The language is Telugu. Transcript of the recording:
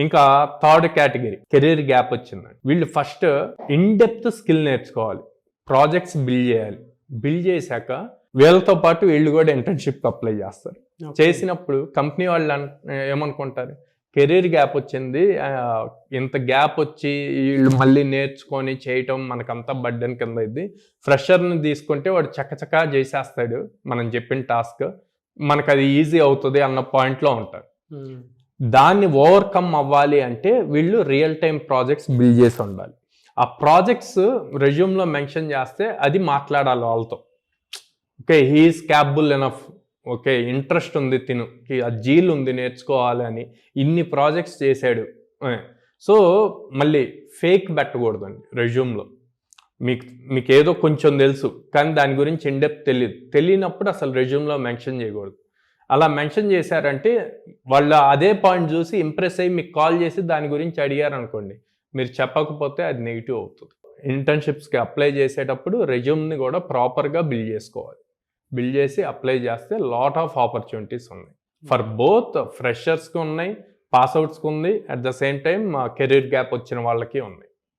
ఇంకా థర్డ్ కేటగిరీ కెరీర్ గ్యాప్ వచ్చిందండి. వీళ్ళు ఫస్ట్ ఇన్ డెప్త్ స్కిల్ నేర్చుకోవాలి, ప్రాజెక్ట్స్ బిల్డ్ చేయాలి. బిల్డ్ చేశాక వీళ్ళతో పాటు వీళ్ళు కూడా ఇంటర్న్షిప్ అప్లై చేస్తారు. చేసినప్పుడు కంపెనీ వాళ్ళు ఏమనుకుంటారు, కెరీర్ గ్యాప్ వచ్చింది, ఇంత గ్యాప్ వచ్చి వీళ్ళు మళ్ళీ నేర్చుకొని చేయటం మనకంతా బర్డెన్ కింద అయింది. ఫ్రెషర్ని తీసుకుంటే వాడు చక్కచకా చేసేస్తాడు మనం చెప్పిన టాస్క్, మనకు అది ఈజీ అవుతుంది అన్న పాయింట్లో ఉంటారు. దాన్ని ఓవర్కమ్ అవ్వాలి అంటే వీళ్ళు రియల్ టైం ప్రాజెక్ట్స్ బిల్డ్ చేసి ఉండాలి. ఆ ప్రాజెక్ట్స్ రెజ్యూమ్లో మెన్షన్ చేస్తే అది మాట్లాడాలి వాళ్ళతో. Okay, he's capable enough, okay interest ఉంది తినుకి, ఆ జీల్ ఉంది నేర్చుకోవాలి అని, ఇన్ని ప్రాజెక్ట్స్ చేశాడు. సో మళ్ళీ ఫేక్ పెట్టకూడదండి రెజ్యూమ్లో. మీకు ఏదో కొంచెం తెలుసు కానీ దాని గురించి ఇన్డెప్త్ తెలియనప్పుడు అసలు రెజ్యూమ్లో మెన్షన్ చేయకూడదు. అలా మెన్షన్ చేశారంటే వాళ్ళు అదే పాయింట్ చూసి ఇంప్రెస్ అయ్యి మీకు కాల్ చేసి దాని గురించి అడిగారు అనుకోండి, మీరు చెప్పకపోతే అది నెగిటివ్ అవుతుంది. ఇంటర్న్షిప్స్కి అప్లై చేసేటప్పుడు రెజ్యూమ్ని కూడా ప్రాపర్గా బిల్డ్ చేసుకోవాలి. బిల్డ్ చేసి అప్లై చేస్తే లాట్ ఆఫ్ ఆపర్చునిటీస్ ఉన్నాయి. ఫర్ బోత్ ఫ్రెషర్స్కి ఉన్నాయి, పాస్అవుట్స్కి ఉంది, at the same time career gap వచ్చిన వాళ్ళకి ఉంది.